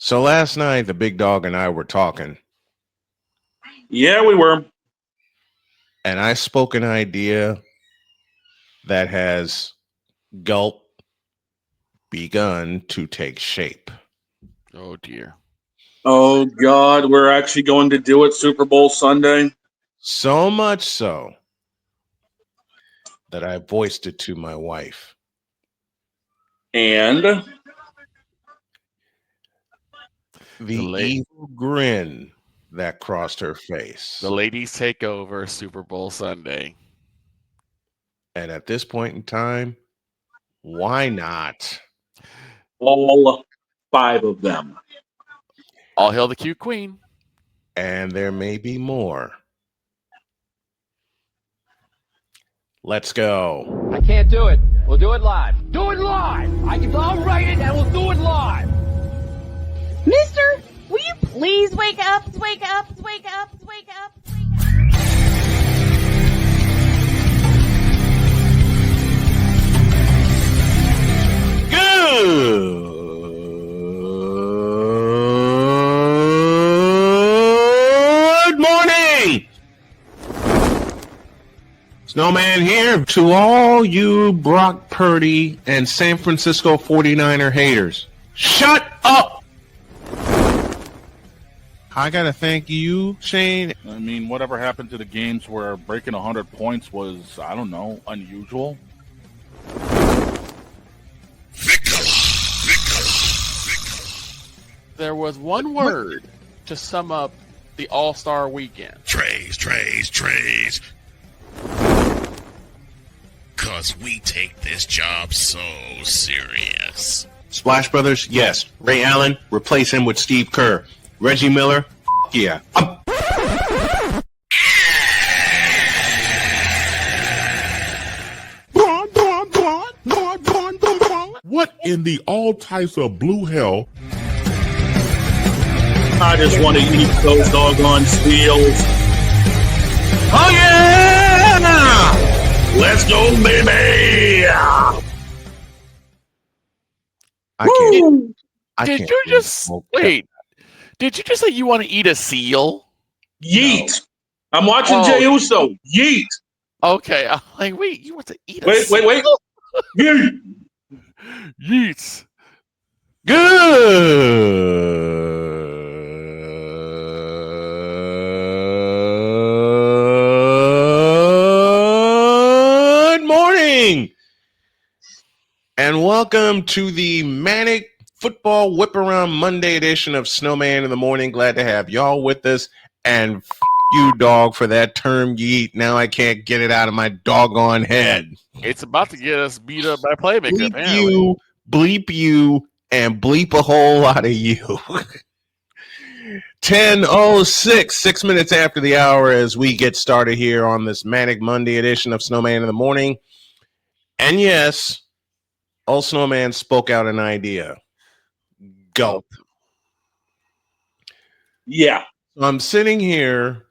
So last night, the big dog and I were talking, Yeah, we were. and I spoke an idea that has gulp begun to take shape. Oh dear. Oh God, we're actually going to do it Super Bowl Sunday. So much so that I voiced it to my wife. And The la- evil grin that crossed her face. The ladies take over Super Bowl Sunday. And at this point in time, why not? all 5 of them. All hail the cute queen. And there may be more. Let's go. I can't do it. We'll do it live. Do it live! I'll write it and we'll do it live! Mister, will you please wake up, wake up, wake up, wake up, wake up? Good morning! Snowman here to all you Brock Purdy and San Francisco 49er haters. Shut up! I gotta thank you, Shane. I mean, whatever happened to the games where breaking 100 points was, I don't know, unusual? There was one word to sum up the All-Star weekend. Trays. Cause we take this job so serious. Splash Brothers, yes. Ray Allen, replace him with Steve Kerr. Reggie Miller, yeah. What in the all types of blue hell? I just want to eat those doggone seals. Oh yeah! Let's go, baby! Did you just wait? Did you just say you want to eat a seal? Yeet! No. I'm watching Oh. Jey Uso. Yeet! Okay, I'm like, wait, you want to eat a Wait. Yeet! Yeets. Good morning, and welcome to the Manic Football Whip Around Monday edition of Snowman in the Morning. Glad to have y'all with us, and you, dog, for that term yeet. Now I can't get it out of my doggone head. It's about to get us beat up by Playmaker, Bleep apparently. you, bleep you, and bleep a whole lot of you. 10:06, 6 minutes after the hour as we get started here on this Manic Monday edition of Snowman in the Morning. And yes, old Snowman spoke out an idea. Gulp. Yeah. I'm sitting here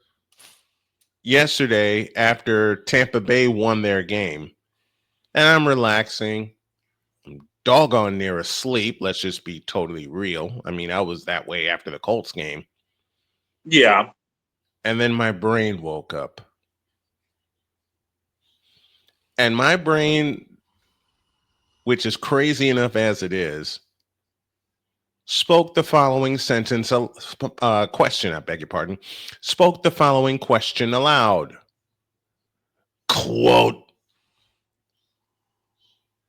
yesterday after Tampa Bay won their game, and I'm relaxing. I'm doggone near asleep. Let's just be totally real. I mean, I was that way after the Colts game. Yeah. And then my brain woke up. And my brain, which is crazy enough as it is, spoke the following sentence, question, I beg your pardon, spoke the following question aloud. Quote,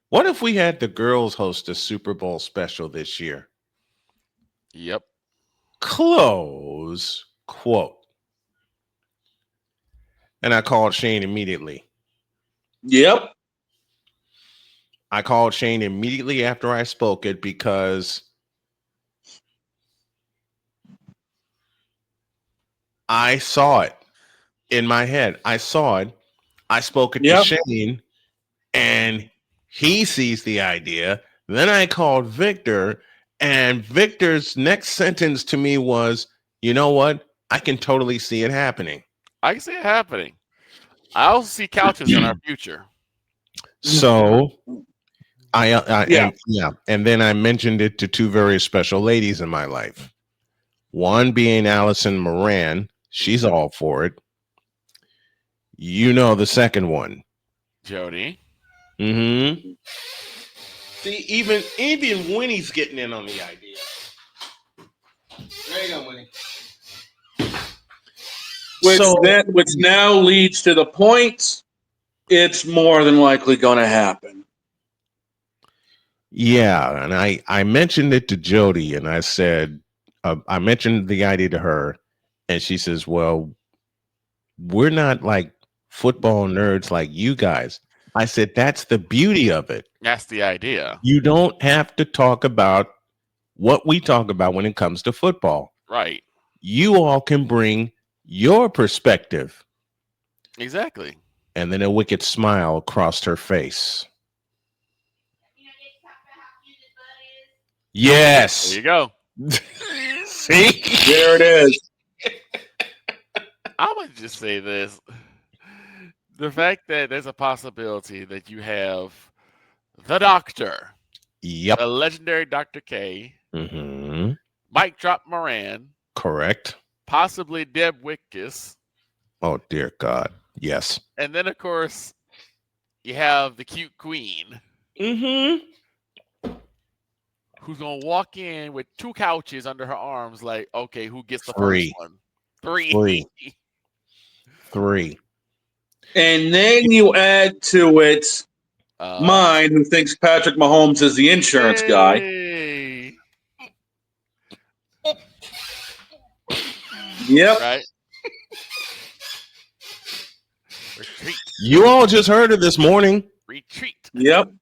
what if we had the girls host a Super Bowl special this year? Yep. Close quote. And I called Shane immediately. Yep. I called Shane immediately after I spoke it because I saw it in my head. I saw it. I spoke it to Shane, and he sees the idea. Then I called Victor, and Victor's next sentence to me was, you know what? I can totally see it happening. I can see it happening. I also see couches in our future. So And then I mentioned it to two very special ladies in my life. One being Allison Moran. She's all for it. You know the second one. Jody. Mm-hmm. See, even Winnie's getting in on the idea. There you go, Winnie. Which now leads to the point it's more than likely going to happen. Yeah, and I mentioned it to Jody, and I said, I mentioned the idea to her, and she says, well, we're not like football nerds like you guys. I said, that's the beauty of it. That's the idea. You don't have to talk about what we talk about when it comes to football. Right. You all can bring your perspective. Exactly. And then a wicked smile crossed her face. Yes. There you go. See? There it is. I'm going to just say this. The fact that there's a possibility that you have the Doctor. Yep. The legendary Dr. K. Mm-hmm. Mike Drop Moran. Correct. Possibly Deb Wickus. Oh, dear God. Yes. And then, of course, you have the cute queen. Mm-hmm. Who's going to walk in with 2 couches under her arms like, okay, who gets the Three. first one? 3. And then you add to it mine, who thinks Patrick Mahomes is the insurance guy. Yep. Right. Retreat. You all just heard it this morning. Retreat. Yep.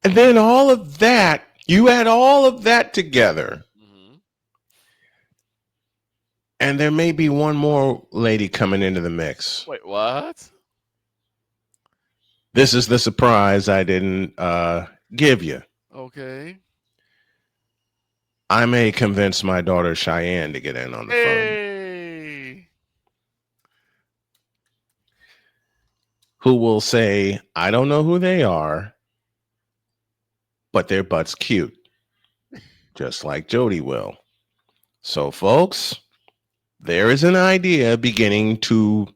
And then all of that, you add all of that together. Mm-hmm. And there may be one more lady coming into the mix. Wait, what? This is the surprise I didn't give you. Okay. I may convince my daughter Cheyenne to get in on the phone. Who will say, I don't know who they are, but their butt's cute. Just like Jody will. So, folks, there is an idea beginning to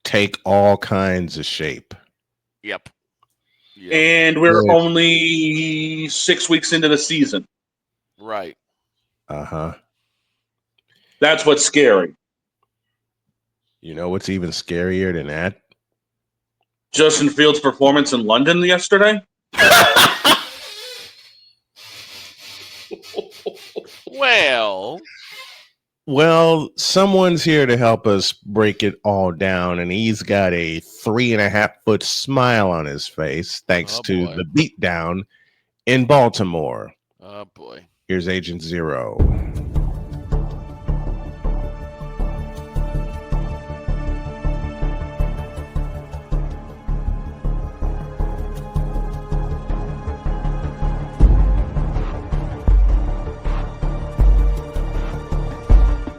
take all kinds of shape. Yep. And we're only 6 weeks into the season. Right. Uh-huh. That's what's scary. You know what's even scarier than that? Justin Fields' performance in London yesterday. Well, someone's here to help us break it all down, and he's got a 3.5-foot smile on his face thanks to the beatdown in Baltimore. Oh, boy. Here's Agent Zero.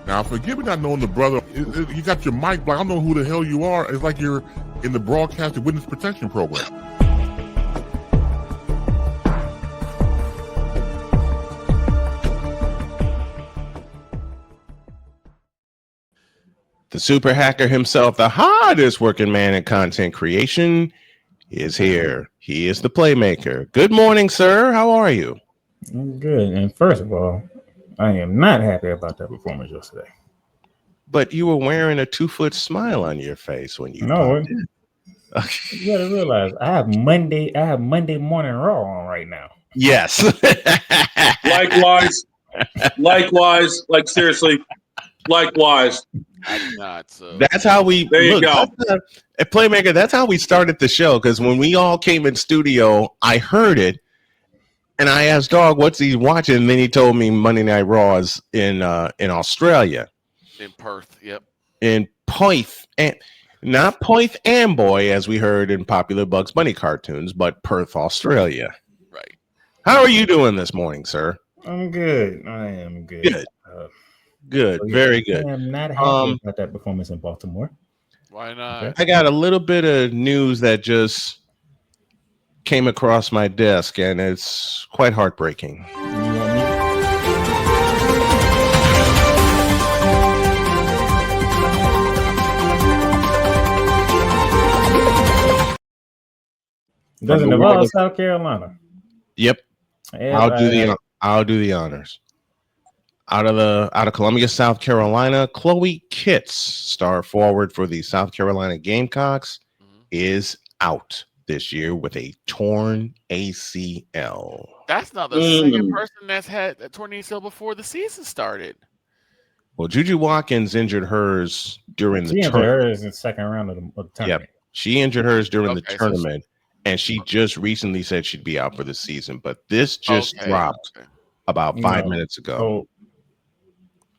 Now, forgive me not knowing the brother. You got your mic black. I don't know who the hell you are. It's like you're in the broadcasting witness protection program. The super hacker himself, the hardest working man in content creation, is here. He is the Playmaker. Good morning, sir. How are you? I'm good. And first of all, I am not happy about that performance yesterday. But you were wearing a 2-foot smile on your face when you popped in. You gotta realize I have Monday Morning Raw on right now. Yes. Likewise. Like seriously. Likewise. I do not. So that's how we. There you go. At Playmaker, that's how we started the show. Because when we all came in studio, I heard it, and I asked Dog, "What's he watching?" And then he told me Monday Night Raw is in Australia, in Perth. Yep. In Perth, and not Perth Amboy, as we heard in popular Bugs Bunny cartoons, but Perth, Australia. Right. How are you doing this morning, sir? I'm good. I am good. Good. Good. Very good. I am not happy about that performance in Baltimore. Why not? Okay. I got a little bit of news that just came across my desk, and it's quite heartbreaking. You want me? Doesn't involve South Carolina. Yep. I'll do the honors. Out of Columbia, South Carolina, Chloe Kitts, star forward for the South Carolina Gamecocks, is out this year with a torn ACL. That's not the second person that's had a torn ACL before the season started. Well, Juju Watkins injured hers during the tournament. Hers in the second round of the tournament. Yep. She injured hers during the tournament, and she just recently said she'd be out for the season. But this just dropped about 5 minutes ago. So,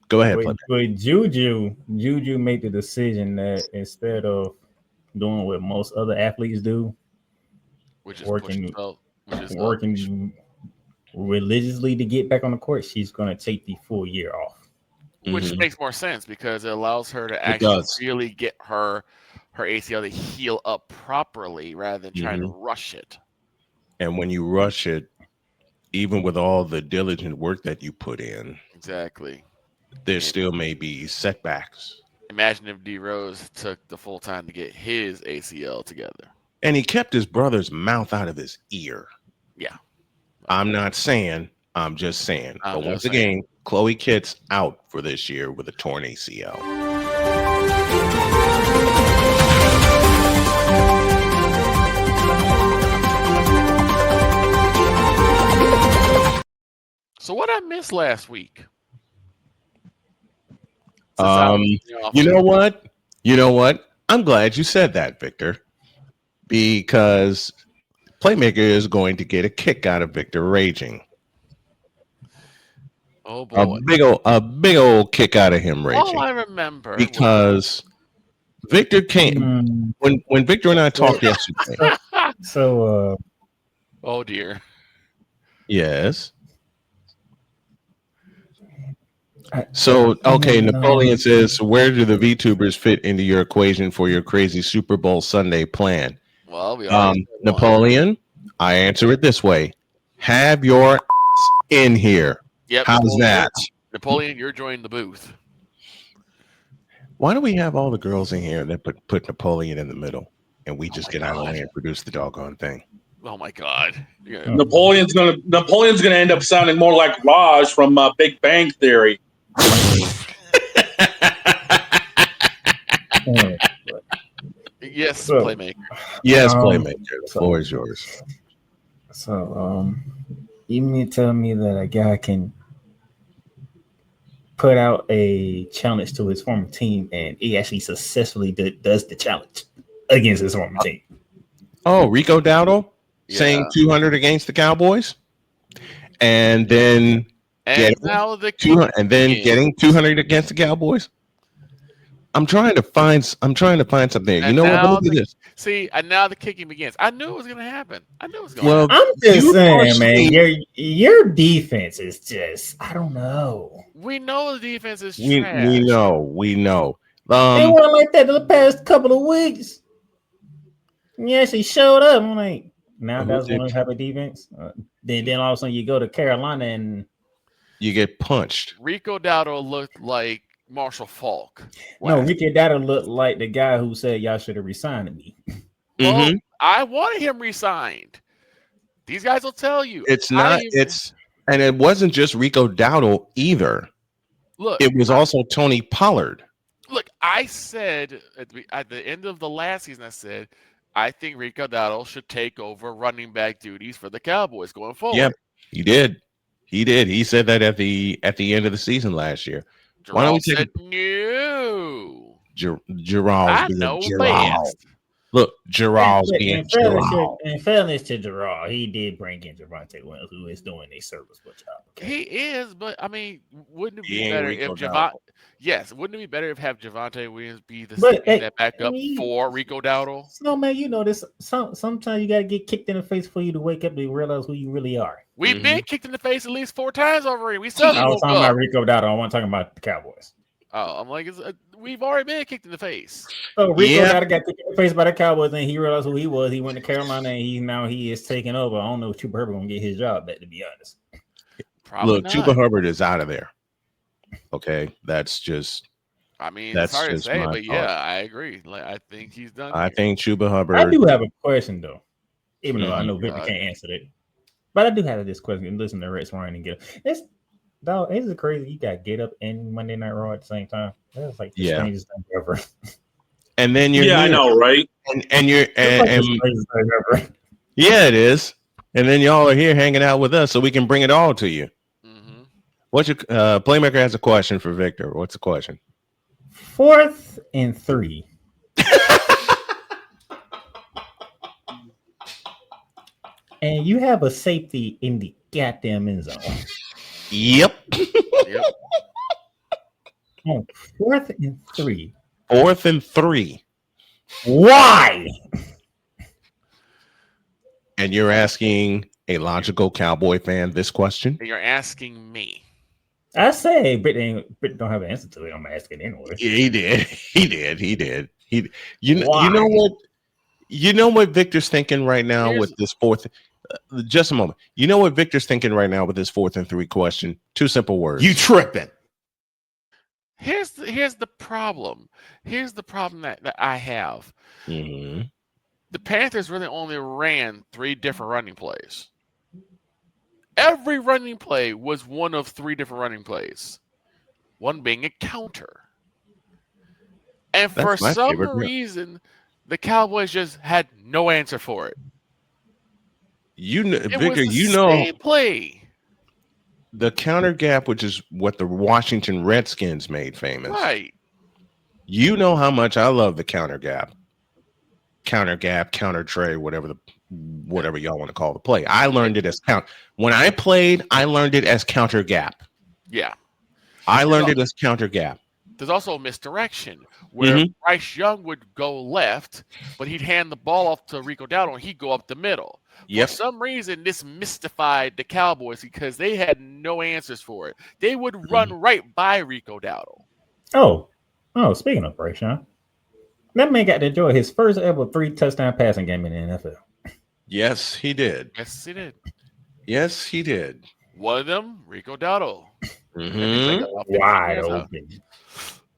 go ahead. But Juju made the decision that instead of doing what most other athletes do, which is working religiously to get back on the court, she's going to take the full year off. Which makes more sense because it allows her to actually really get her ACL to heal up properly rather than trying to rush it. And when you rush it, even with all the diligent work that you put in, exactly, there still may be setbacks. Imagine if D Rose took the full time to get his ACL together. And he kept his brother's mouth out of his ear. Yeah. I'm not saying, I'm just saying. But once again, Chloe Kitts out for this year with a torn ACL. So what I missed last week? You know what? I'm glad you said that, Victor, because Playmaker is going to get a kick out of Victor raging. Oh boy, a big old kick out of him raging. All I remember because Victor came when Victor and I talked yesterday. Oh dear. Yes. So, okay, Napoleon says, where do the VTubers fit into your equation for your crazy Super Bowl Sunday plan? Well, Napoleon, I answer it this way. Have your ass in here. Yep. How's that? Napoleon, you're joining the booth. Why do we have all the girls in here that put Napoleon in the middle and we just get out of the way and produce the doggone thing? Oh my God. Napoleon's gonna end up sounding more like Raj from Big Bang Theory. Yes, Playmaker. Yes, Playmaker. The floor is yours. So, you mean to tell me that a guy can put out a challenge to his former team and he actually successfully does the challenge against his former team? Oh, Rico Dowdle saying 200 against the Cowboys, and then getting 200 against the Cowboys. I'm trying to find something. You know what? Look at this. See, and now the kicking begins. I knew it was going to happen. I'm just saying, man, your defense is just, I don't know. We know the defense is trash. We know. They weren't like that the past couple of weeks. Yeah, she showed up. I'm like, now that's one type of defense. Then all of a sudden you go to Carolina and you get punched. Rico Dowdle looked like Marshall Falk. No, Rico Dowdle looked like the guy who said y'all should have resigned me. Well, I wanted him resigned. These guys will tell you. And it wasn't just Rico Dowdle either. Look, it was also Tony Pollard. Look, I said at the end of the last season, I think Rico Dowdle should take over running back duties for the Cowboys going forward. Yep, he did. He said that at the end of the season last year. Why don't we take no? Gerald. Look, Gerald's being Gerald. In fairness to Gerald, he did bring in Javonte Williams, who is doing a serviceable job. Okay? He is, but I mean, wouldn't it be better if Javonte? Yes, wouldn't it be better if Javonte Williams be that backup for Rico Dowdle? Snowman, you know this. Sometimes you got to get kicked in the face for you to wake up and realize who you really are. We've been kicked in the face at least 4 times already. We still. I was talking about Rico Dowdle. I wasn't talking about the Cowboys. Oh, I'm like, we've already been kicked in the face. So Rico got kicked in the face by the Cowboys, and he realized who he was. He went to Carolina, and he is taking over. I don't know if Chuba Hubbard gonna get his job back, to be honest. Probably not. Chuba Hubbard is out of there. Okay, that's just. I mean, that's hard to say, but yeah, I agree. Like, I think he's done. I think Chuba Hubbard. I do have a question though, even though I know Victor can't answer it, but I do have this question. And listen to Rex Ryan and get it. Dog, is it crazy? You got Get Up and Monday Night Raw at the same time. That's like the strangest thing ever. And then you're I know, right? And you're yeah, it is. And then y'all are here hanging out with us, so we can bring it all to you. Mm-hmm. What's your Playmaker has a question for Victor? What's the question? 4th and 3. And you have a safety in the goddamn end zone. Yep. On 4th and 3. 4th and 3. Why? And you're asking a logical Cowboy fan this question? You're asking me. I say Britt don't have an answer to it. I'm asking anyway. He did. You know what? You know what Victor's thinking right now with this 4th. Just a moment. You know what Victor's thinking right now with this 4th and 3 question? 2 simple words. You tripping. Here's the problem. Here's the problem that I have. Mm-hmm. The Panthers really only ran 3 different running plays. Every running play was one of 3 different running plays. One being a counter. And for some reason, the Cowboys just had no answer for it. Victor, same play. The counter gap, which is what the Washington Redskins made famous. Right. You know how much I love the counter gap, counter tray, whatever y'all want to call the play. I learned it as when I played, I learned it as counter gap. Yeah. I learned it as counter gap. There's also a misdirection where Bryce Young would go left, but he'd hand the ball off to Rico Dowdle and he'd go up the middle. Yep. For some reason, this mystified the Cowboys because they had no answers for it. They would run right by Rico Dowdle. Oh, speaking of Bryce Young, that man got to enjoy his first ever 3-touchdown passing game in the NFL. Yes, he did. Yes, he did. One of them, Rico Dowdle. Wide open.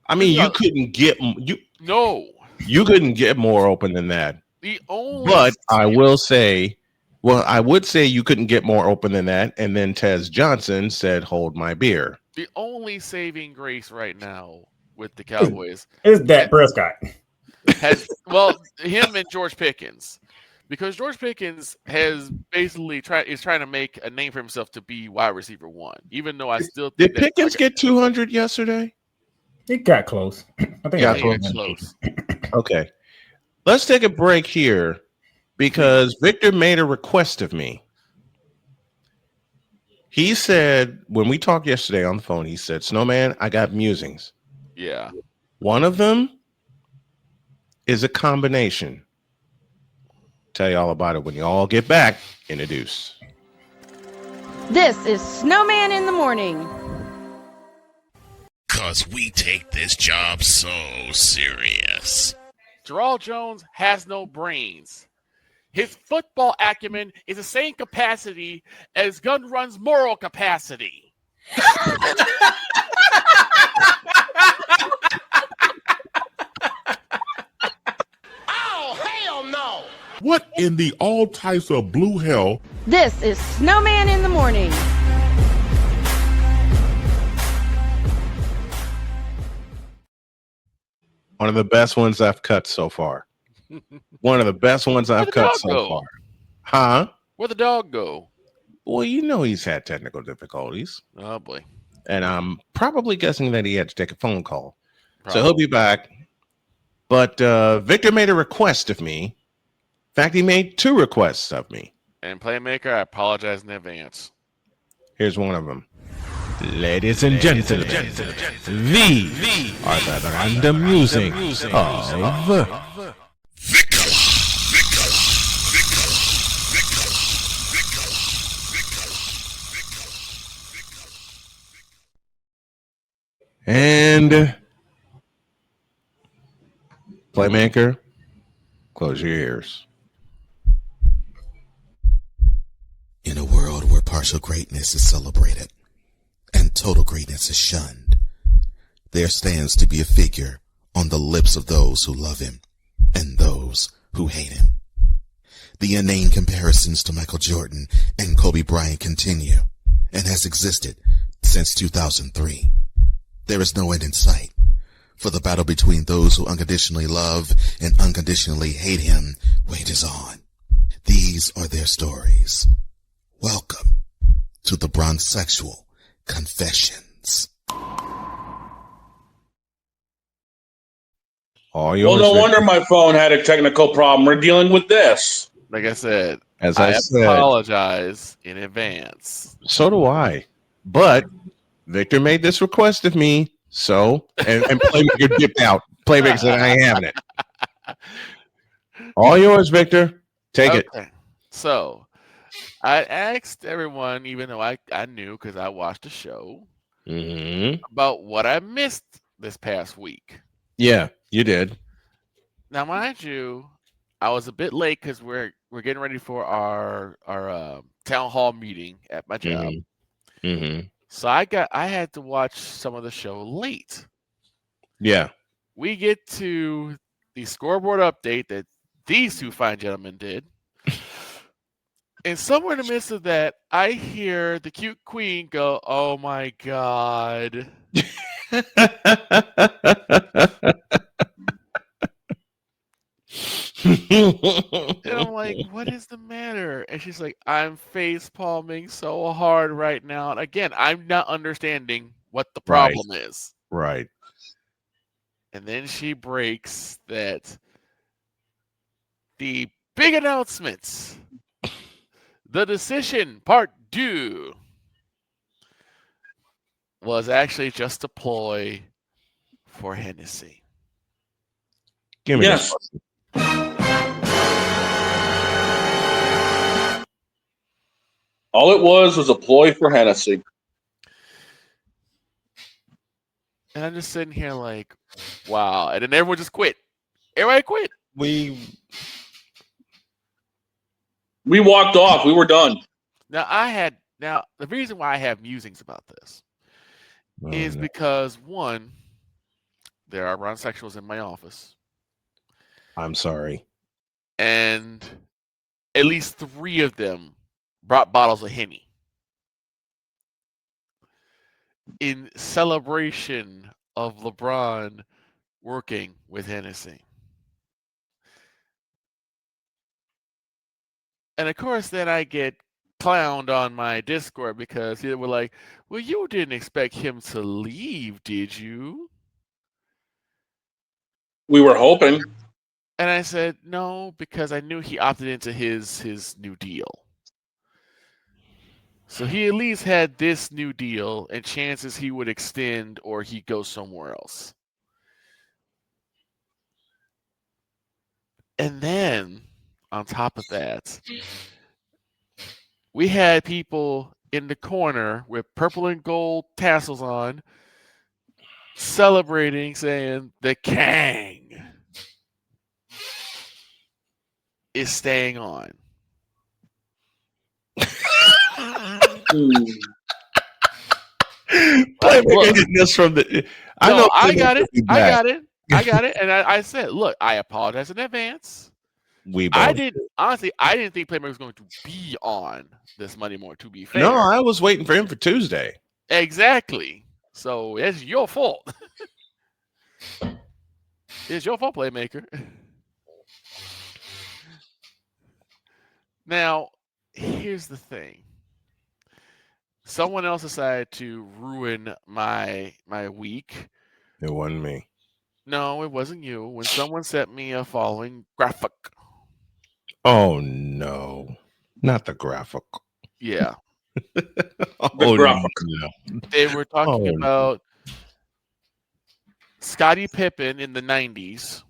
I mean, you couldn't get you couldn't get more open than that. But I would say you couldn't get more open than that. And then Tez Johnson said, "Hold my beer." The only saving grace right now with the Cowboys is Dak Prescott. Him and George Pickens. Because George Pickens has basically trying to make a name for himself to be wide receiver 1, even though I still think did Pickens get 200 yesterday? It got close. I think it got close. Okay, let's take a break here because Victor made a request of me. He said when we talked yesterday on the phone, he said, "Snowman, I got musings." Yeah, one of them is a combination. Tell you all about it when you all get back in the deuce. This is Snowman in the Morning. 'Cause we take this job so serious. Gerald Jones has no brains. His football acumen is the same capacity as Gun Run's moral capacity. What in the all types of blue hell? This is Snowman in the Morning. One of the best ones I've cut so far. One of the best ones I've cut so far. Huh? Where'd the dog go? Well, you know he's had technical difficulties. Oh, boy. And I'm probably guessing that he had to take a phone call. So he'll be back. But Victor made a request of me. In fact, he made 2 requests of me. And Playmaker, I apologize in advance. Here's one of them. Ladies and gentlemen, the are the random musing of And Playmaker, close your ears. In a world where partial greatness is celebrated and total greatness is shunned, there stands to be a figure on the lips of those who love him and those who hate him. The inane comparisons to Michael Jordan and Kobe Bryant continue and has existed since 2003. There is no end in sight, for the battle between those who unconditionally love and unconditionally hate him wages on. These are their stories. Welcome to the BRONSEXUAL Confessions. Well, no wonder my phone had a technical problem. We're dealing with this. Like I said, As I said, apologize in advance. So do I. But Victor made this request of me, so and Playmaker dipped out. Playmaker said, I ain't having it. All yours, Victor. Take it. So I asked everyone, even though I knew because I watched the show, about what I missed this past week. Yeah, you did. Now, mind you, I was a bit late because we're getting ready for our town hall meeting at my job. So I had to watch some of the show late. Yeah. We get to the scoreboard update that these two fine gentlemen did. And somewhere in the midst of that, I hear the cute queen go, "Oh my God." And I'm like, what is the matter? And she's like, I'm face palming so hard right now. And again, I'm not understanding what the problem is. Right. And then she breaks that the big announcements, the decision part 2, was actually just a ploy for Hennessy. Give me this. All it was a ploy for Hennessy. And I'm just sitting here like, wow. And then everyone just quit. Everybody quit. We walked off. We were done. Now the reason why I have musings about this is because, one, there are BRONSEXUALs in my office. I'm sorry. And at least 3 of them brought bottles of Henny in celebration of LeBron working with Hennessy. And of course, then I get clowned on my Discord because they were like, well, you didn't expect him to leave, did you? We were hoping. And I said, no, because I knew he opted into his new deal. So he at least had this new deal and chances he would extend or he'd go somewhere else. And then, on top of that, we had people in the corner with purple and gold tassels on celebrating, saying the Kang is staying on. Playmaker did this from the. I got it. And I said, look, I apologize in advance. I didn't think Playmaker was going to be on this Monday morning, to be fair. No, I was waiting for him for Tuesday. Exactly. So it's your fault. It's your fault, Playmaker. Now, here's the thing. Someone else decided to ruin my week. It wasn't me. No, it wasn't you. When someone sent me a following graphic. Oh, no. Not the graphic. Yeah. The graphic. No. They were talking about Scottie Pippen in the 90s.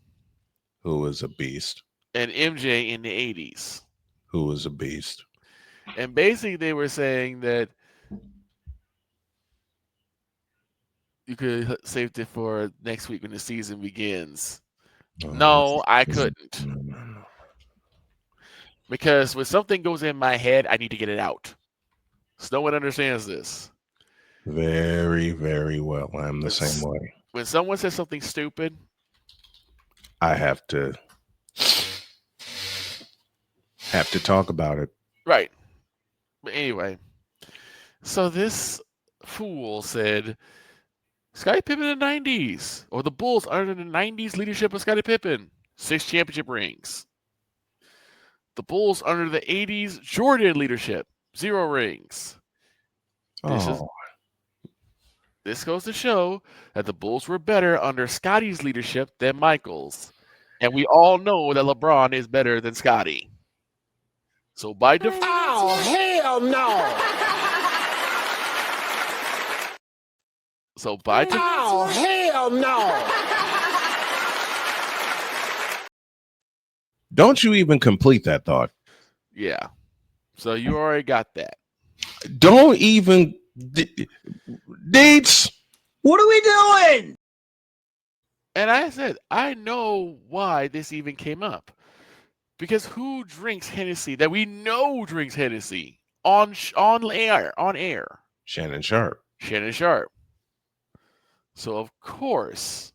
Who was a beast. And MJ in the 80s. Who was a beast. And basically they were saying that you could save it for next week when the season begins. No, I couldn't. Because when something goes in my head, I need to get it out. Snowman understands this. Very, very well. I'm the same way. When someone says something stupid, I have to talk about it. Right. But anyway, so this fool said Scottie Pippen in the 90s, or the Bulls under the 90s leadership of Scottie Pippen, 6 championship rings. The Bulls under the 80s Jordan leadership, 0 rings. This goes to show that the Bulls were better under Scottie's leadership than Michael's. And we all know that LeBron is better than Scottie. So by default... Oh, hell no! So by default... Oh, hell no! Don't you even complete that thought. Yeah. So you already got that. Don't even... Dates. What are we doing? And I said, I know why this even came up. Because who drinks Hennessy that we know drinks Hennessy on air? Shannon Sharp. So of course,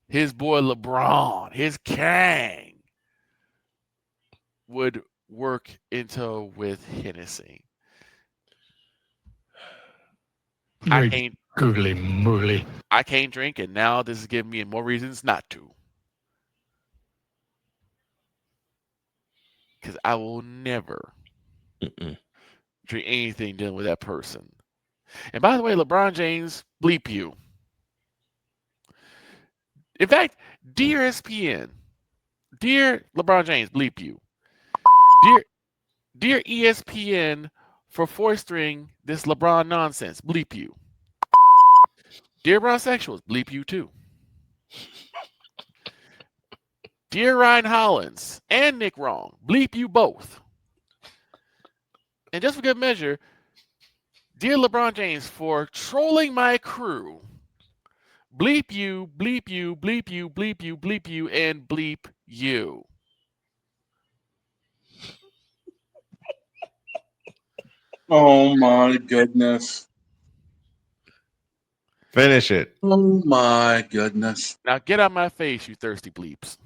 his boy LeBron, his Kang, would work into with Hennessy. I can't googly moogly. I can't drink, and now this is giving me more reasons not to. Because I will never drink anything dealing with that person. And by the way, LeBron James, bleep you. In fact, dear ESPN, dear LeBron James, bleep you. Dear ESPN for foistering this LeBron nonsense, bleep you. Dear Bronsexuals, bleep you too. Dear Ryan Hollins and Nick Wrong, bleep you both. And just for good measure, dear LeBron James for trolling my crew, bleep you, bleep you, bleep you, bleep you, bleep you, and bleep you. Oh my goodness. Finish it. Oh my goodness. Now get out my face, you thirsty bleeps.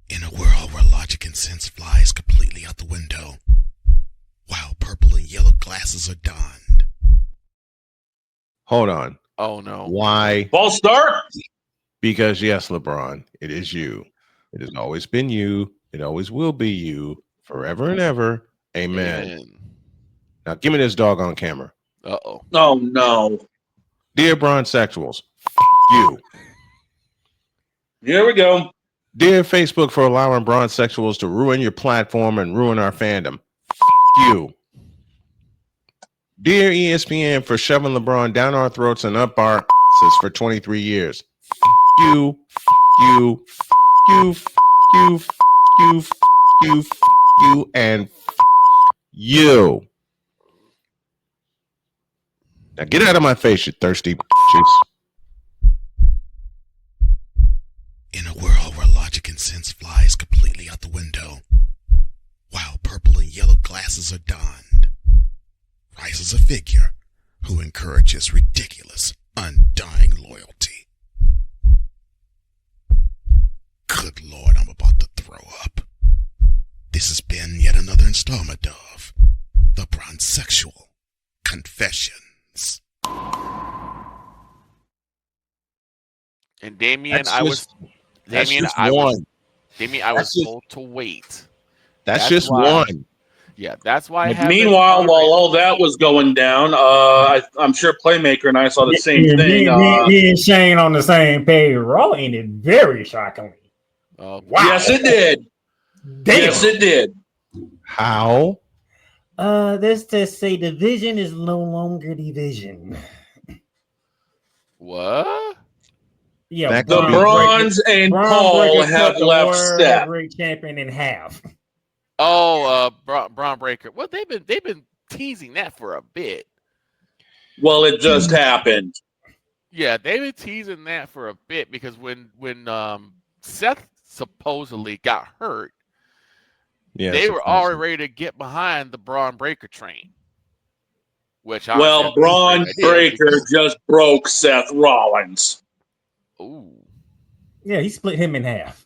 In a world where logic and sense flies completely out the window, while purple and yellow glasses are donned. Hold on. Oh no. Why? False start? Because yes, LeBron, it is you. It has always been you. It always will be you forever and ever. Amen. Now give me this dog on camera. Uh-oh. Oh no. Dear Bronsexuals, you. Here we go. Dear Facebook for allowing Bronsexuals to ruin your platform and ruin our fandom. You. Dear ESPN for shoving LeBron down our throats and up our asses for 23 years. You, and you. Now get out of my face, you thirsty bitches. In a world where logic and sense flies completely out the window, while purple and yellow glasses are donned, rises a figure who encourages ridiculous, undying loyalty. Good Lord, I'm about to throw up. This has been yet another installment of The Bronsexual Confessions. And Damien, That's I was told to wait. That's just one. Yeah, that's why. Meanwhile, while all that was going down, I'm sure Playmaker and I saw the same thing. Me and Shane on the same page. Raw ended very shockingly. Wow. Yes, it did. Damn. Yes, it did. How? This to say division is no longer division. What? Yeah, the Bronze and Paul have left step. Heavyweight champion in half. Oh, Braun Breaker. Well, they've been teasing that for a bit. Well, it just happened. Yeah, they've been teasing that for a bit because when Seth supposedly got hurt, they were already ready to get behind the Braun Breaker train. Which well, Braun Breaker just broke Seth Rollins. Ooh. Yeah, he split him in half.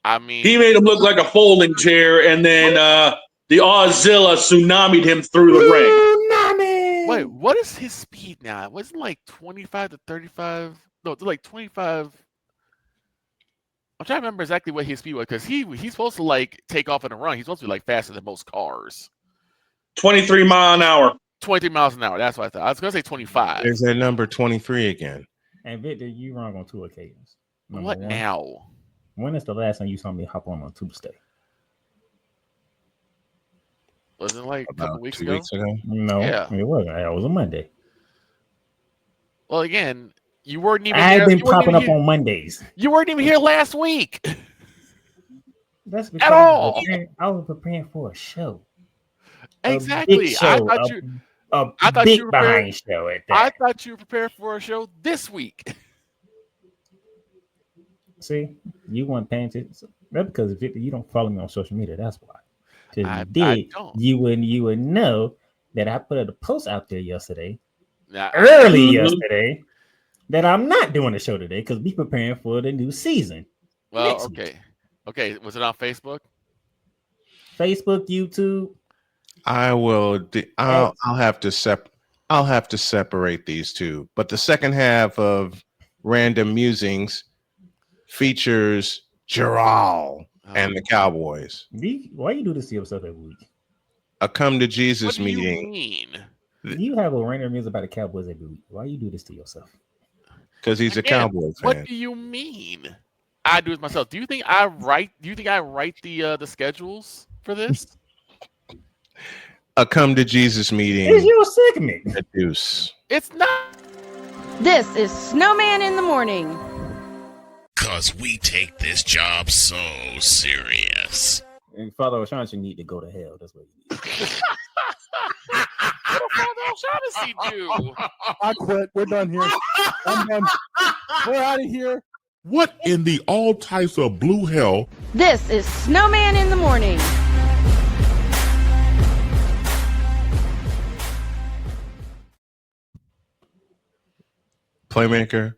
I mean, he made him look like a folding chair, and then the Auszilla tsunami'd him through the ring. Wait, what is his speed now? It wasn't like 25 to 35. No, it's like 25. I'm trying to remember exactly what his speed was because he's supposed to like take off in a run. He's supposed to be like faster than most cars. 23 miles an hour. 23 miles an hour. That's what I thought. I was going to say 25. There's that number 23 again. And Victor, you wrong on 2 occasions. What now? When is the last time you saw me hop on Tuesday? Wasn't it like a couple weeks 2 ago? weeks ago? No, it wasn't. It was a Monday. Well, again, you weren't even. I've been popping up on Mondays. You weren't even here last week. That's because at all. I was preparing for a show. Exactly. I thought you were behind show at that. I thought you were prepared for a show this week. See, you weren't paying attention. That's because Victor, you don't follow me on social media. That's why. Because you would know that I put a post out there yesterday, yesterday, that I'm not doing a show today because we preparing for the new season. Well, okay. Was it on Facebook? Facebook, YouTube. I'll have to separate these two. But the second half of Random Musings features Gerald and the Cowboys. Why you do this to yourself every week? A come to Jesus meeting. What do you mean? You have a random news about the Cowboys every week. Why you do this to yourself? Because he's a Cowboys fan. What do you mean? I do it myself. Do you think I write the schedules for this? A come to Jesus meeting. It's your segment. A deuce. It's not. This is Snowman in the morning. Cause we take this job so serious. And Father O'Shaughnessy need to go to hell. That's what he needs. What did Father O'Shaughnessy do? I quit. We're done here. I'm done. We're out of here. What in the all types of blue hell? This is Snowman in the morning. Playmaker,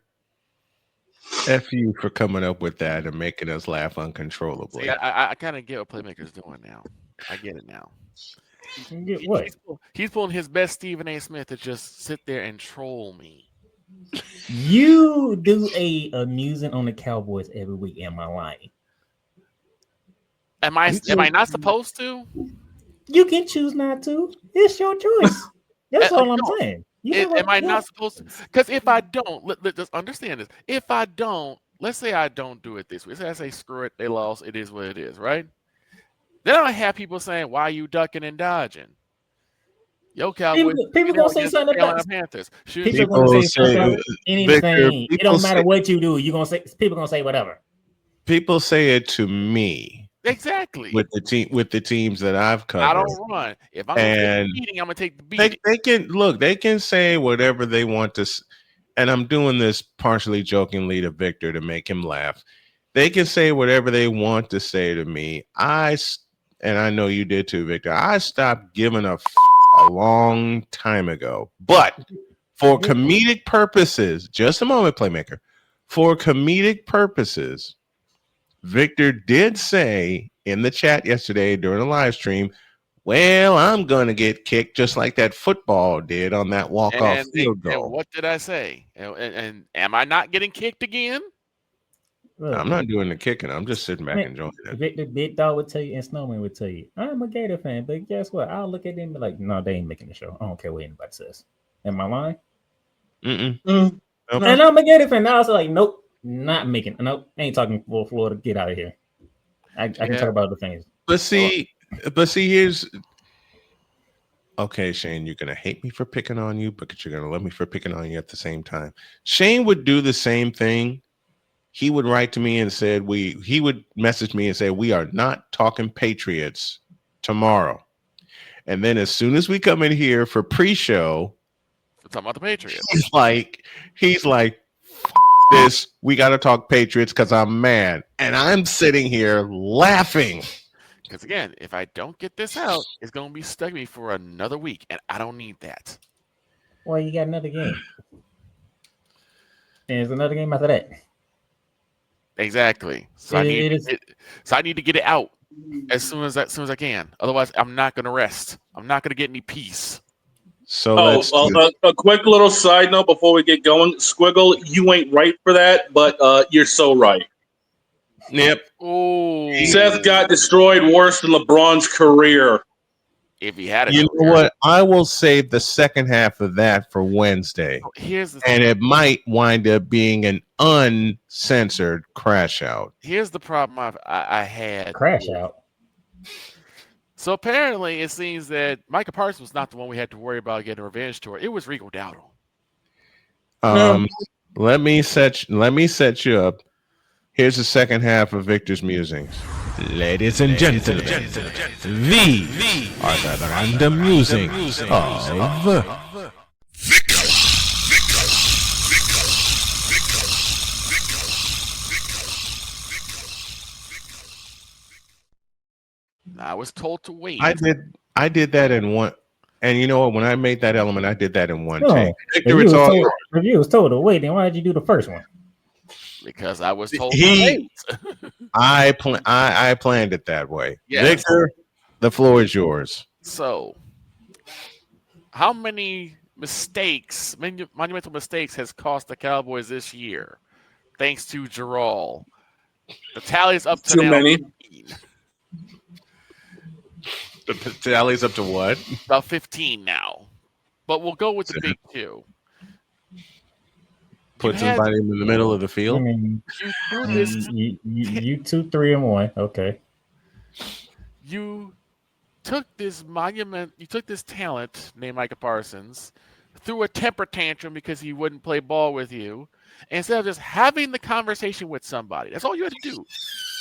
F you for coming up with that and making us laugh uncontrollably. See, I kind of get what Playmaker's doing now. I get it now. What? He's pulling his best Stephen A. Smith to just sit there and troll me. You do a musing on the Cowboys every week. Am I lying? Am I not supposed to? You can choose not to. It's your choice. That's all I'm saying. Am I not supposed to? Because if I don't, let's understand this. If I don't, let's say I don't do it this week. Let's say I say screw it, they lost. It is what it is, right? Then I have people saying, "Why are you ducking and dodging?" Yo, Cowboys. People gonna say something about Panthers. People gonna say something about anything. It don't matter what you do. People gonna say whatever. People say it to me. Exactly. With the teams that I've covered. I don't run. If I'm gonna take the beating, I'm gonna take the beating. They can say whatever they want to, and I'm doing this partially jokingly to Victor to make him laugh. They can say whatever they want to say to me. And I know you did too, Victor. I stopped giving a long time ago. But for comedic purposes, just a moment, Playmaker. For comedic purposes, Victor did say in the chat yesterday during the live stream, well, I'm going to get kicked just like that football did on that walk-off field goal. And what did I say? And am I not getting kicked again? I'm not doing the kicking. I'm just sitting back enjoying it. Victor Big Dog would tell you, and Snowman would tell you, I'm a Gator fan, but guess what? I'll look at them and be like, no, they ain't making the show. I don't care what anybody says. Am I lying? Mm-mm. Nope. And I'm a Gator fan. Now I was like, nope. Not making. Nope, ain't talking for Florida. Get out of here. I can talk about other things. But see, here's okay, Shane. You're gonna hate me for picking on you, but you're gonna love me for picking on you at the same time. Shane would do the same thing. He would write to me and said he would message me and say we are not talking Patriots tomorrow. And then as soon as we come in here for pre-show, We're talking about the Patriots. He's like, this. We got to talk Patriots because I'm mad, and I'm sitting here laughing. Because again, if I don't get this out, it's going to be stuck with me for another week, and I don't need that. Well, you got another game, and there's another game after that. Exactly. So I need to get it out as soon as I can. Otherwise, I'm not going to rest. I'm not going to get any peace. So a quick little side note before we get going. Squiggle, you ain't right for that, but you're so right. Yep. Oh, Seth got destroyed worse than LeBron's career. If he had a You know what? I will save the second half of that for Wednesday. Here's the and it might wind up being an uncensored crash out. Here's the problem I had. Crash out. So apparently, it seems that Micah Parsons was not the one we had to worry about getting a revenge tour. It was Rico Dowdle. Let me set you up. Here's the second half of Victor's musings. Ladies and gentlemen, these are the random musings of I was told to wait. I did that in one, and you know what? When I made that element, I did that in one No, take. Victor, if you was told to wait, then why did you do the first one? Because I was told to wait. I planned it that way. Yes. Victor, the floor is yours. So, how many mistakes, monumental mistakes, has cost the Cowboys this year? Thanks to Gerald. The tally is up to too many. 15. The tally's up to what? About 15 now. But we'll go with the big two. Put somebody in the middle of the field. I mean, you 2, 3, and 1. Okay. You took this talent named Micah Parsons, threw a temper tantrum because he wouldn't play ball with you, and instead of just having the conversation with somebody. That's all you had to do.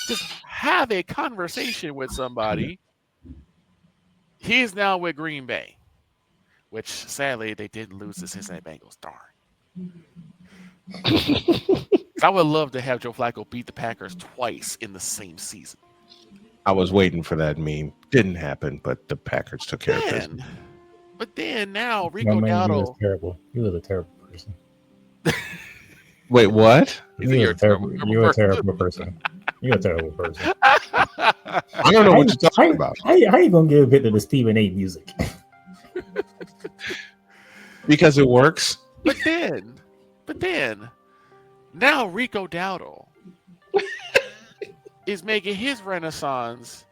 Just have a conversation with somebody. He is now with Green Bay, which sadly they did lose the Cincinnati Bengals. Darn. I would love to have Joe Flacco beat the Packers twice in the same season. I was waiting for that meme. Didn't happen, but the Packers took care of business. But then now Rico Dowdle. You was terrible. You was a terrible person. Wait, what? You're a terrible person. You're a terrible person. I don't know what you're talking about. How you gonna give Victor the Stephen A. music? Because it works. But then, now Rico Dowdle is making his renaissance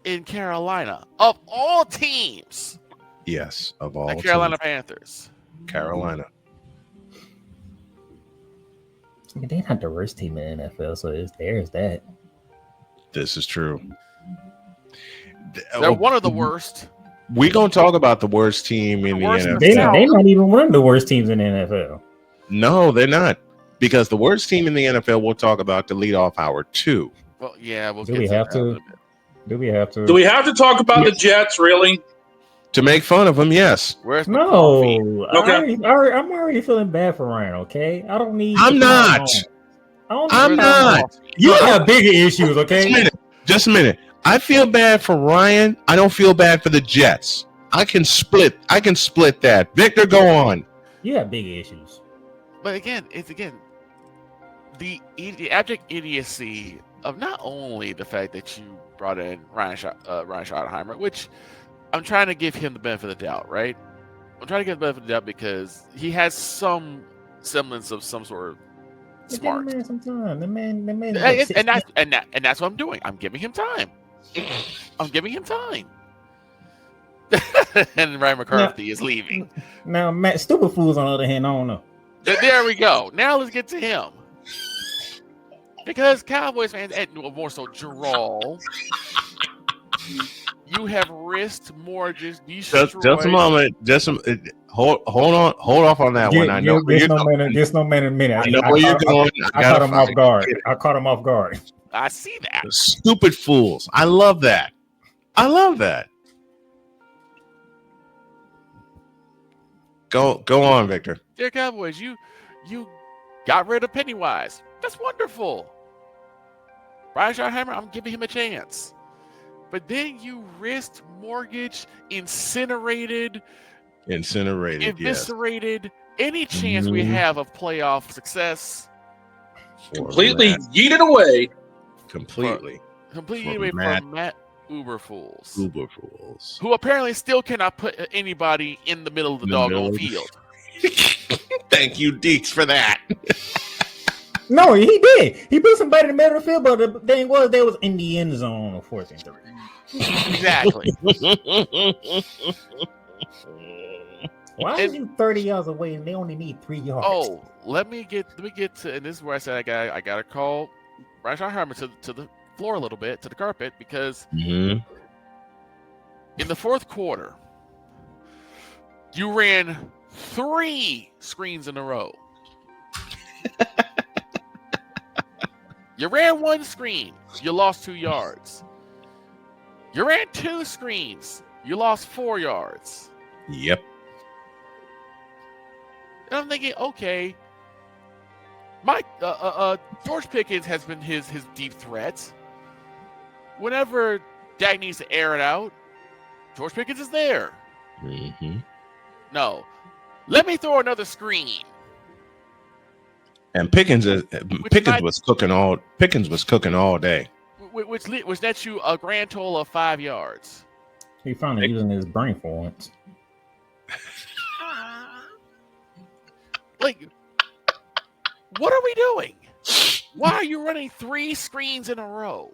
in Carolina. Of all teams. Yes, of all the Carolina Panthers. Carolina. I mean, they're not the worst team in the NFL, so there's that. This is true. They're one of the worst. We're going to talk about the worst team in the NFL. They're not even one of the worst teams in the NFL. No, they're not. Because the worst team in the NFL we'll talk about to lead off hour 2. Well, yeah. Do we have to? Do we have to? Do we have to talk about the Jets, really? To make fun of them, yes. Where's no? Okay. I'm already feeling bad for Ryan. Okay, I don't need. I'm not. I'm not. You have bigger issues. Okay. Just a minute. I feel bad for Ryan. I don't feel bad for the Jets. I can split that. Victor, go on. You have bigger issues. But again, the abject idiocy of not only the fact that you brought in Ryan Schottenheimer, which I'm trying to give him the benefit of the doubt, right? I'm trying to give the benefit of the doubt because he has some semblance of some sort of smart. Give the man some time. The man. And that's what I'm doing. I'm giving him time. And Ryan McCarthy is leaving. Now, Matt, stupid fools on the other hand, I don't know. There we go. Now let's get to him. Because Cowboys fans, and more so Gerald, you have risked more just a moment. Hold off on that one. I know where you're going. Snowman in a minute. I know where you're going. I caught him off guard. I see that. Stupid fools. I love that. Go on, Victor. Dear Cowboys, you got rid of Pennywise. That's wonderful. Brian Schottenheimer, I'm giving him a chance. But then you risked, mortgaged, incinerated, eviscerated any chance we have of playoff success. Completely yeeted away. Completely away from Matt Uberfools. Uberfools. Who apparently still cannot put anybody in the middle of the doggone field. Thank you, Deeks, for that. No, he did. He put somebody in the middle of the field, but the thing was, they was in the end zone on 4th and 3. Exactly. Why are you 30 yards away and they only need 3 yards? Oh, let me get to, and this is where I said I got to call Brian Schottenheimer to the floor a little bit, to the carpet, because in the 4th quarter, you ran 3 screens in a row. You ran 1 screen, you lost 2 yards. You ran 2 screens, you lost 4 yards. Yep. And I'm thinking, okay, George Pickens has been his deep threat. Whenever Dak needs to air it out, George Pickens is there. No, let me throw another screen. And Pickens was cooking all day. Which nets you a grand total of 5 yards. He finally using his brain for once. Like, what are we doing? Why are you running 3 screens in a row?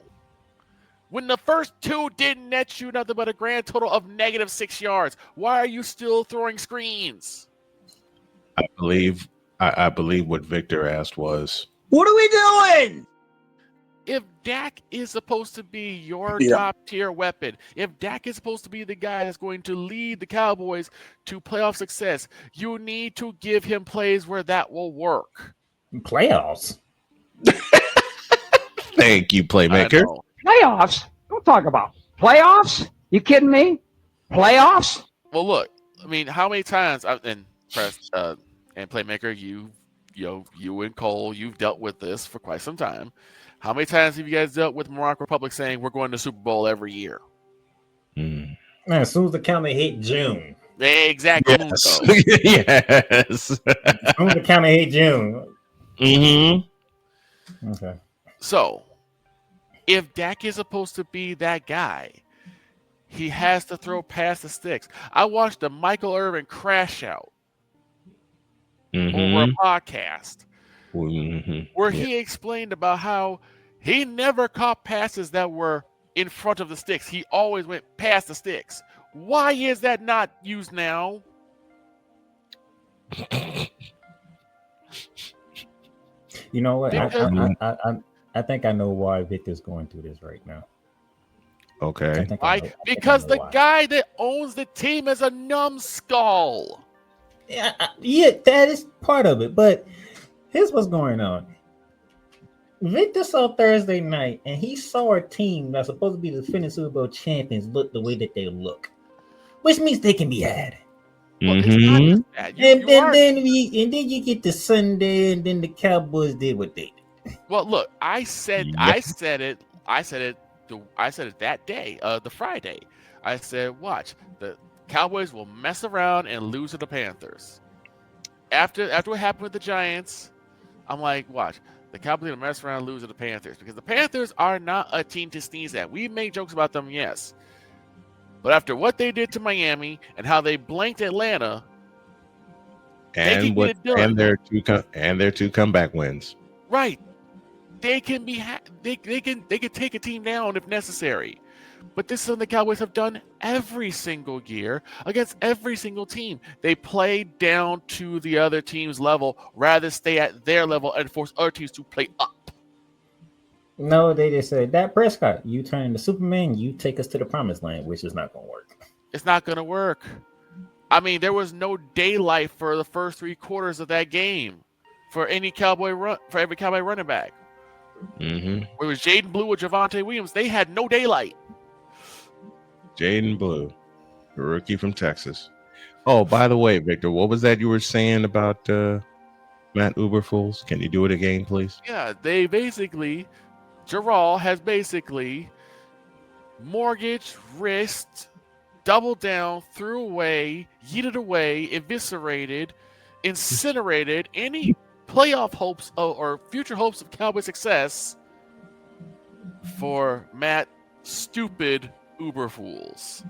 When the first 2 didn't net you nothing but a grand total of -6 yards. Why are you still throwing screens? I believe what Victor asked was, what are we doing? If Dak is supposed to be your top tier weapon, if Dak is supposed to be the guy that's going to lead the Cowboys to playoff success, you need to give him plays where that will work. Playoffs? Thank you, Playmaker. Playoffs? Don't talk about playoffs. You kidding me? Playoffs? Well, look. I mean, how many times and Playmaker, you and Cole, you've dealt with this for quite some time. How many times have you guys dealt with Morocco Republic saying we're going to Super Bowl every year? Man, as soon as the calendar hit June. Exactly. Yes. Yes. As soon as the calendar hit June. Okay. So, if Dak is supposed to be that guy, he has to throw past the sticks. I watched the Michael Irvin crash out over a podcast where he explained about how he never caught passes that were in front of the sticks. He always went past the sticks. Why is that not used now? You know what? I think I know why Victor's going through this right now. Okay. Because the guy that owns the team is a numbskull. Yeah, that is part of it. But here's what's going on. Victor saw Thursday night, and he saw a team that's supposed to be the defending Super Bowl champions look the way that they look, which means they can be had. Well, it's not just that. Then you get to Sunday, and then the Cowboys did what they did. Well, look, I said it that day, the Friday. I said, watch, the Cowboys will mess around and lose to the Panthers. After what happened with the Giants, I'm like, watch, the Cowboys will mess around and lose to the Panthers, because the Panthers are not a team to sneeze at. We make jokes about them, yes. But after what they did to Miami and how they blanked Atlanta, and their two comeback wins, right? They can they can take a team down if necessary. But this is something the Cowboys have done every single year against every single team. They play down to the other team's level rather than stay at their level and force other teams to play up. No, they just said, Dak Prescott, you turn into Superman, you take us to the promised land, which is not going to work. It's not going to work. I mean, there was no daylight for the first 3 quarters of that game for every Cowboy running back. It was Jaden Blue or Javonte Williams. They had no daylight. Jaden Blue, a rookie from Texas. Oh, by the way, Victor, what was that you were saying about Matt Uberfools? Can you do it again, please? Yeah, they basically, Gerald has basically mortgaged, risked, doubled down, threw away, yeeted away, eviscerated, incinerated any playoff hopes or future hopes of Cowboy success for Matt stupid Uberfools.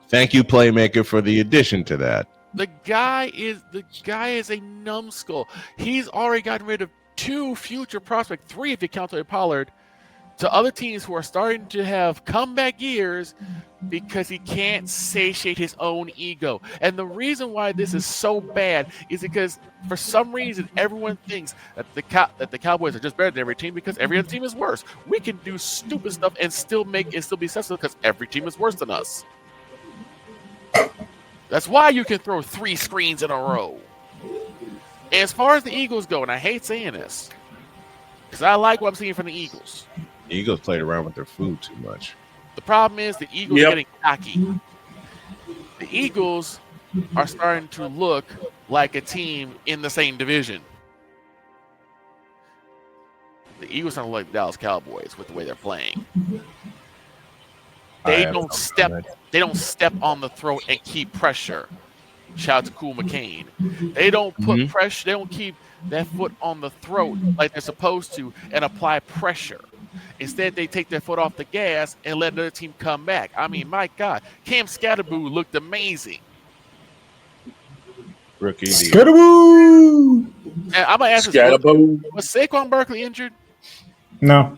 Thank you, Playmaker, for the addition to that. The guy is a numbskull. He's already gotten rid of 2 future prospects, 3 if you count Tony Pollard, to other teams who are starting to have comeback years because he can't satiate his own ego. And the reason why this is so bad is because for some reason everyone thinks that the Cowboys are just better than every team because every other team is worse. We can do stupid stuff and still be successful because every team is worse than us. That's why you can throw 3 screens in a row. And as far as the Eagles go, and I hate saying this, because I like what I'm seeing from the Eagles. The Eagles played around with their food too much. The problem is the Eagles are getting cocky. The Eagles are starting to look like a team in the same division. The Eagles aren't like the Dallas Cowboys with the way they're playing. They don't step on the throat and keep pressure. Shout out to Cool McCain. They don't put pressure. They don't keep that foot on the throat like they're supposed to and apply pressure. Instead, they take their foot off the gas and let another team come back. I mean, my God, Cam Scatterboo looked amazing. Rookie. Scatterboo! And I'm gonna ask this: was Saquon Barkley injured? No.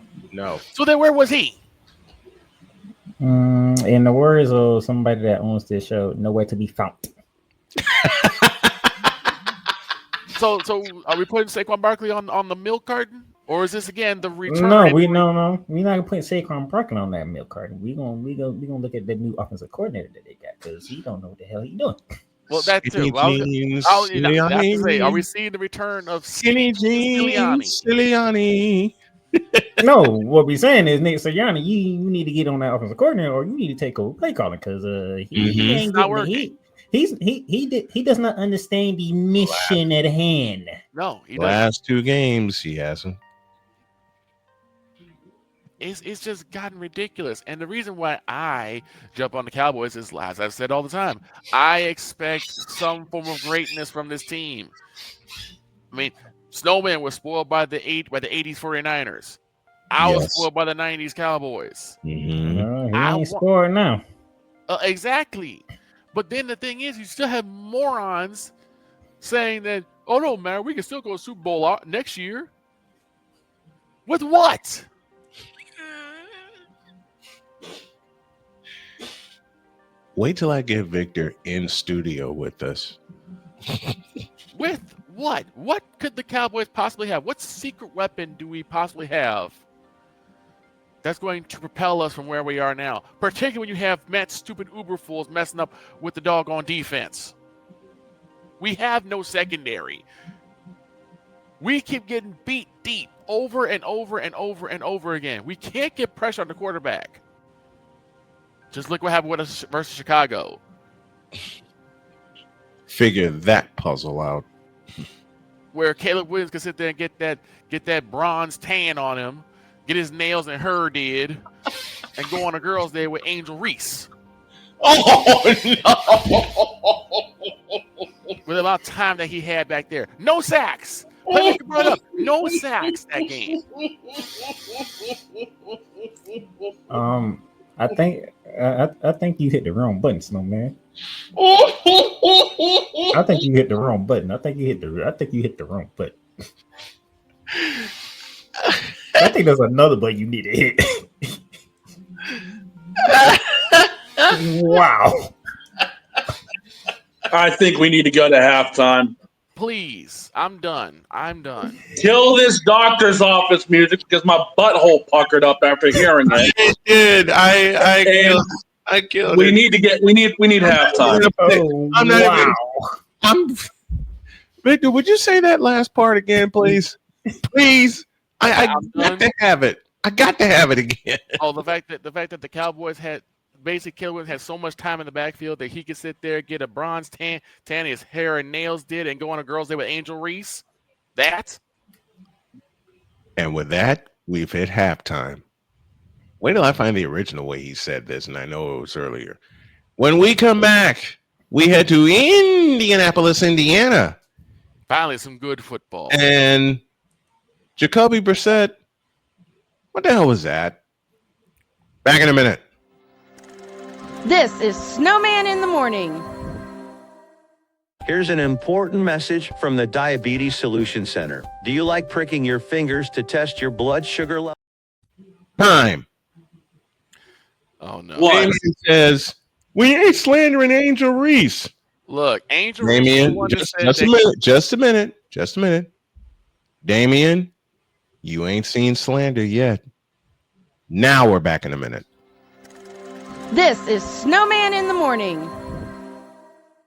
So then, where was he? In the words of somebody that owns this show, nowhere to be found. So are we putting Saquon Barkley on the milk carton, or is this again the return? No, we're not gonna put Saquon Barkley on that milk carton. We gonna look at the new offensive coordinator that they got because he don't know what the hell he's doing. Well, that too. Are we seeing the return of Skinny Jeans Sirianni? No, what we're saying is Nick Sirianni, you need to get on that offensive coordinator, or you need to take over play calling because he ain't not working. He does not understand the mission at hand. No, he doesn't. Last 2 games he hasn't. It's just gotten ridiculous. And the reason why I jump on the Cowboys is, as I've said all the time, I expect some form of greatness from this team. I mean, Snowman was spoiled by the 80s 49ers. I was spoiled by the 90s Cowboys. He ain't spoiled now. Exactly. But then the thing is, you still have morons saying that, oh no, man, we can still go to Super Bowl next year. With what? Wait till I get Victor in studio with us. With what? What could the Cowboys possibly have? What secret weapon do we possibly have that's going to propel us from where we are now? Particularly when you have Matt's stupid Uberfools messing up with the doggone defense. We have no secondary. We keep getting beat deep over and over and over and over again. We can't get pressure on the quarterback. Just look what happened with us versus Chicago. Figure that puzzle out. Where Caleb Williams can sit there and get that bronze tan on him, get his nails and hair did, and go on a girls' day with Angel Reese. Oh no! With the amount of time that he had back there, no sacks. Playmaker brought up no sacks that game. I think you hit the wrong button, Snowman. I think you hit the wrong button. I think you hit the wrong button. I think there's another button you need to hit. Wow. I think we need to go to halftime. Please, I'm done. Kill this doctor's office music because my butthole puckered up after hearing it. It did. I killed we it. We need halftime. Victor, would you say that last part again, please? Please. I got to have it. I got to have it again. Oh, the fact that the Cowboys had basically Caleb Williams has so much time in the backfield that he could sit there, get a bronze tan his hair and nails did, and go on a girls' day with Angel Reese. And with that, we've hit halftime. Wait till I find the original way he said this, and I know it was earlier. When we come back, we head to Indianapolis, Indiana. Finally, some good football. And Jacoby Brissett, what the hell was that? Back in a minute. This is Snowman in the Morning. Here's an important message from the Diabetes Solution Center. Do you like pricking your fingers to test your blood sugar level? Time. Oh, no. James says, we ain't slandering Angel Reese. Look, Angel Damien, Reese. just a minute. Damien, you ain't seen slander yet. Now we're back in a minute. This is Snowman in the Morning.